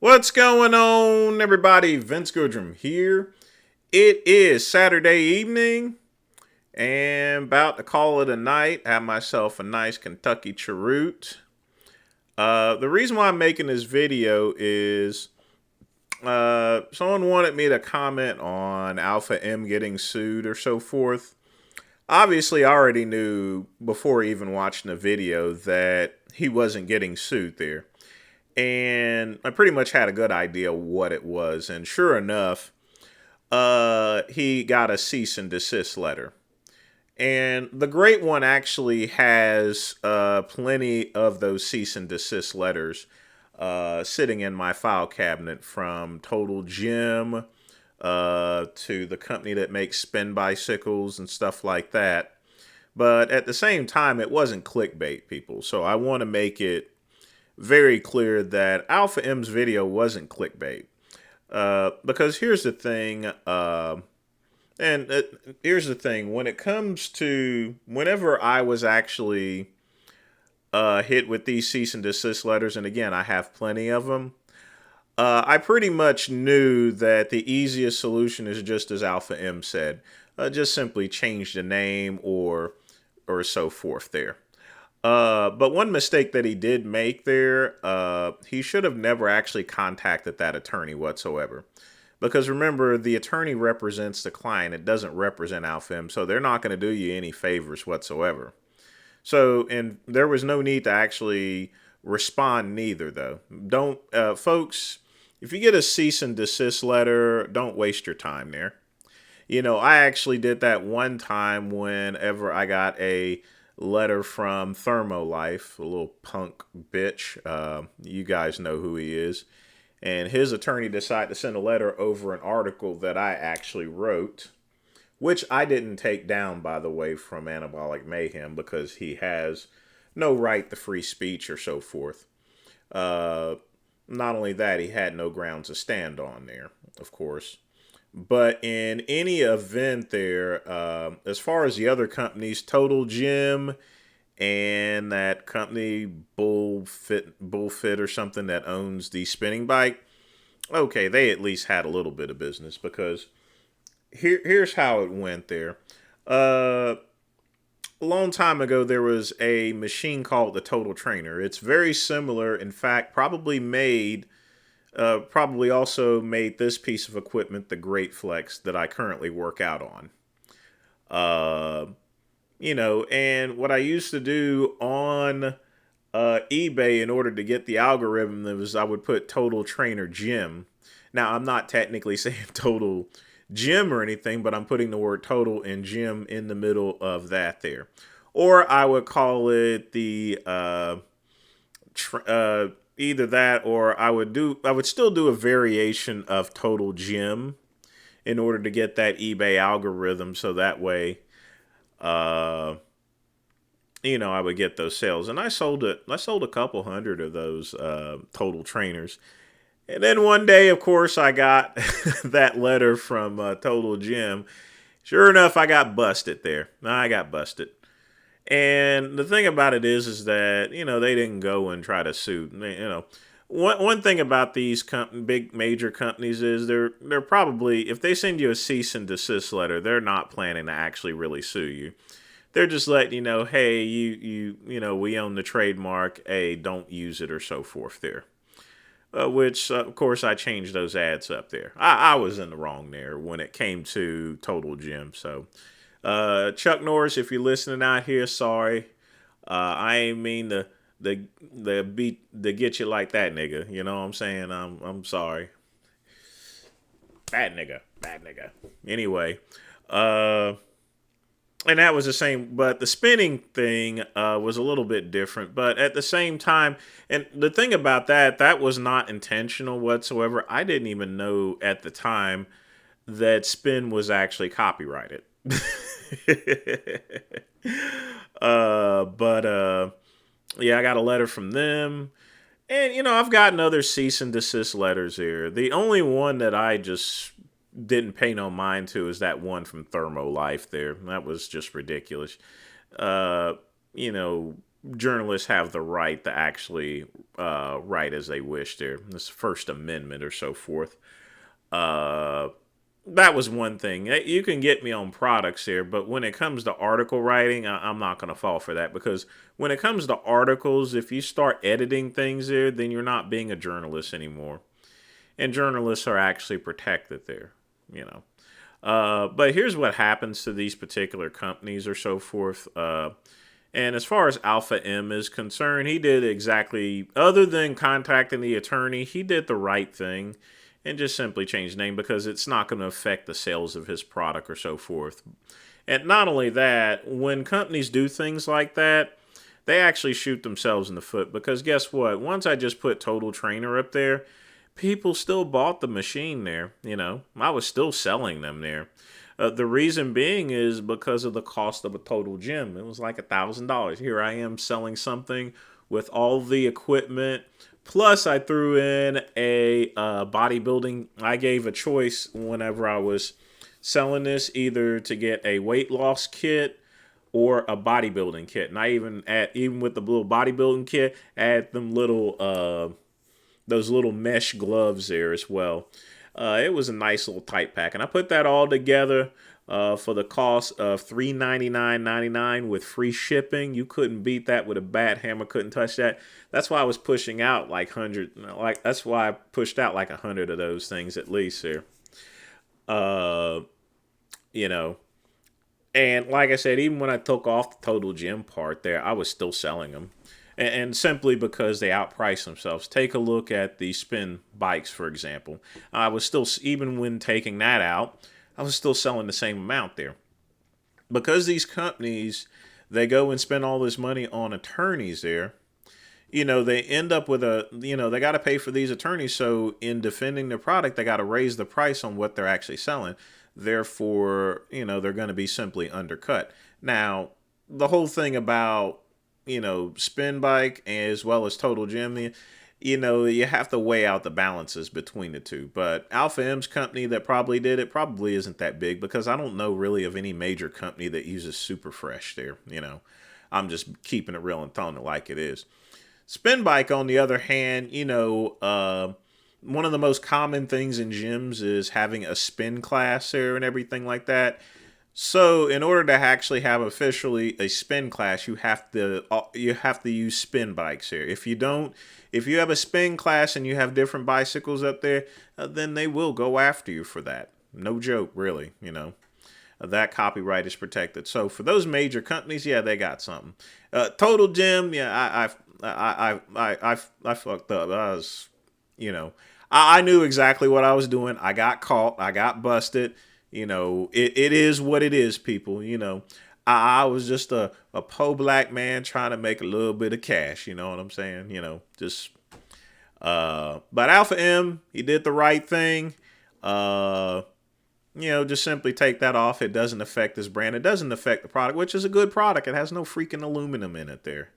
What's going on, everybody? Vince Goodrum here. It is Saturday evening and about to call it a night. Have myself a nice Kentucky cheroot. The reason why I'm making this video is someone wanted me to comment on Alpha M getting sued or so forth. Obviously, I already knew before even watching the video that he wasn't getting sued there. And I pretty much had a good idea what it was. And sure enough, he got a cease and desist letter. And the Great One actually has plenty of those cease and desist letters sitting in my file cabinet, from Total Gym to the company that makes spin bicycles and stuff like that. But at the same time, it wasn't clickbait, people. So I want to make it very clear that Alpha M's video wasn't clickbait. Because here's the thing, here's the thing, when it comes to whenever I was actually hit with these cease and desist letters, and again, I have plenty of them, I pretty much knew that the easiest solution is just as Alpha M said, just simply change the name or so forth there. But one mistake that he did make there, he should have never actually contacted that attorney whatsoever. Because remember, the attorney represents the client. It doesn't represent Alpha M, so they're not going to do you any favors whatsoever. So, and there was no need to actually respond neither, though. Don't, folks, if you get a cease and desist letter, don't waste your time there. You know, I actually did that one time whenever I got a letter from Thermolife, a little punk bitch. You guys know who he is. And his attorney decided to send a letter over an article that I actually wrote, which I didn't take down, by the way, from Anabolic Mayhem, because he has no right to free speech or so forth. Not only that, he had no grounds to stand on there, of course. But in any event there, as far as the other companies, Total Gym and that company Bullfit or something that owns the spinning bike, okay, they at least had a little bit of business, because here's how it went there. A long time ago, there was a machine called the Total Trainer. It's very similar, in fact, probably also made this piece of equipment, the Great Flex, that I currently work out on. And what I used to do on eBay in order to get the algorithm was I would put Total Trainer Gym. Now, I'm not technically saying Total Gym or anything, but I'm putting the word total and gym in the middle of that there. Or I would call it the either that, or I would still do a variation of Total Gym in order to get that eBay algorithm, so that way I would get those sales. And I sold a couple hundred of those Total Trainers. And then one day, of course, I got that letter from Total Gym. Sure enough, I got busted there. I got busted. And the thing about it is that, they didn't go and try to sue. One thing about these big major companies is they're probably, if they send you a cease and desist letter, they're not planning to actually really sue you. They're just letting you know, hey, we own the trademark. Hey, don't use it or so forth there. Which, of course, I changed those ads up there. I was in the wrong there when it came to Total Gym. So, Chuck Norris, if you're listening out here, sorry. I ain't mean to get you like that, nigga. You know what I'm saying? I'm sorry. Bad nigga. Anyway, and that was the same, but the spinning thing was a little bit different. But at the same time, and the thing about that was not intentional whatsoever. I didn't even know at the time that spin was actually copyrighted. But yeah, I got a letter from them. And, I've gotten other cease and desist letters here. The only one that I just didn't pay no mind to is that one from Thermolife there. That was just ridiculous. Uh, you know, journalists have the right to actually write as they wish. There, this First Amendment or so forth. Uh, that was one thing. You can get me on products here, but when it comes to article writing, I'm not going to fall for that, because when it comes to articles, if you start editing things there, then you're not being a journalist anymore. And journalists are actually protected there, you know. But here's what happens to these particular companies or so forth. And as far as Alpha M is concerned, he did exactly, other than contacting the attorney, he did the right thing and just simply changed name, because it's not going to affect the sales of his product or so forth. And not only that, when companies do things like that, they actually shoot themselves in the foot, because guess what? Once I just put Total Trainer up there, people still bought the machine there. I was still selling them there. The reason being is because of the cost of a total gym. It was like $1,000. Here I am selling something with all the equipment. Plus, I threw in a bodybuilding. I gave a choice whenever I was selling this, either to get a weight loss kit or a bodybuilding kit. And I even with the little bodybuilding kit, add them those little mesh gloves there as well. It was a nice little tight pack, and I put that all together for the cost of $399.99 with free shipping. You couldn't beat that with a bat. Hammer couldn't touch that. That's why I was pushing out that's why I pushed out like 100 of those things at least here. Uh, you know, and like I said, even when I took off the total gym part there, I was still selling them. And simply because they outprice themselves. Take a look at the spin bikes, for example. I was still, even when taking that out, I was still selling the same amount there. Because these companies, they go and spend all this money on attorneys there, they end up with they got to pay for these attorneys. So in defending their product, they got to raise the price on what they're actually selling. Therefore, they're going to be simply undercut. Now, the whole thing about, spin bike as well as total gym, you have to weigh out the balances between the two. But Alpha M's company that probably did it probably isn't that big, because I don't know really of any major company that uses Super Fresh there. I'm just keeping it real and telling it like it is. Spin bike, on the other hand, one of the most common things in gyms is having a spin class there and everything like that. So, in order to actually have officially a spin class, you have to use spin bikes here. If you have a spin class and you have different bicycles up there, then they will go after you for that. No joke, really. That copyright is protected. So for those major companies, yeah, they got something. Total Gym, yeah, I fucked up. I knew exactly what I was doing. I got caught. I got busted. It is what it is, people. I was just a po black man trying to make a little bit of cash. You know what I'm saying? But Alpha M, he did the right thing. Just simply take that off. It doesn't affect his brand. It doesn't affect the product, which is a good product. It has no freaking aluminum in it there.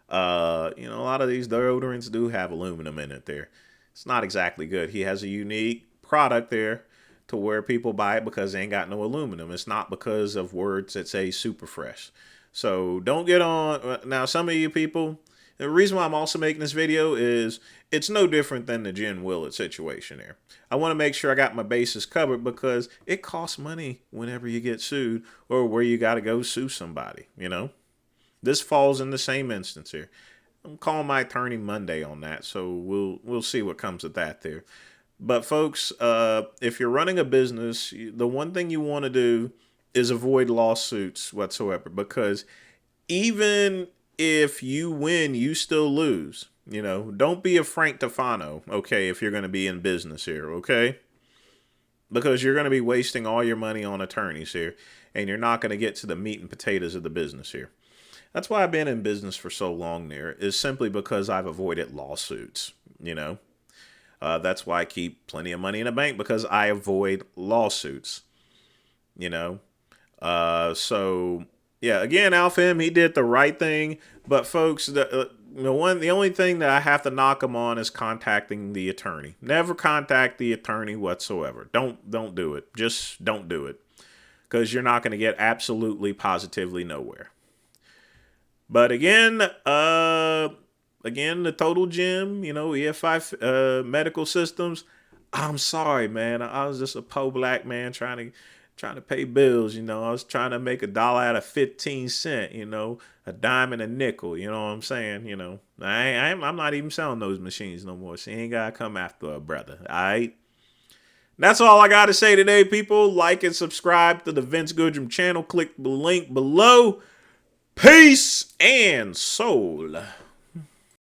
A lot of these deodorants do have aluminum in it there. It's not exactly good. He has a unique product there to where people buy it because they ain't got no aluminum. It's not because of words that say super fresh. So don't get on. Now, some of you people, the reason why I'm also making this video is it's no different than the Jen Willett situation there. I want to make sure I got my bases covered, because it costs money whenever you get sued or where you got to go sue somebody, This falls in the same instance here. I'm calling my attorney Monday on that, so we'll see what comes of that there. But folks, if you're running a business, the one thing you want to do is avoid lawsuits whatsoever, because even if you win, you still lose. Don't be a Frank Tefano, okay, if you're going to be in business here, okay? Because you're going to be wasting all your money on attorneys here, and you're not going to get to the meat and potatoes of the business here. That's why I've been in business for so long there, is simply because I've avoided lawsuits, That's why I keep plenty of money in the bank, because I avoid lawsuits, So, yeah, again, Alpha M, he did the right thing. But, folks, the only thing that I have to knock him on is contacting the attorney. Never contact the attorney whatsoever. Don't do it. Just don't do it, because you're not going to get absolutely positively nowhere. But again, the Total Gym, EFI Medical Systems. I'm sorry, man. I was just a poor black man trying to pay bills. I was trying to make $1 out of 15 cents. A dime and a nickel. You know what I'm saying? I'm not even selling those machines no more. So you ain't gotta come after a brother. All right. That's all I got to say today, people. Like and subscribe to the Vince Goodrum channel. Click the link below. Peace and soul.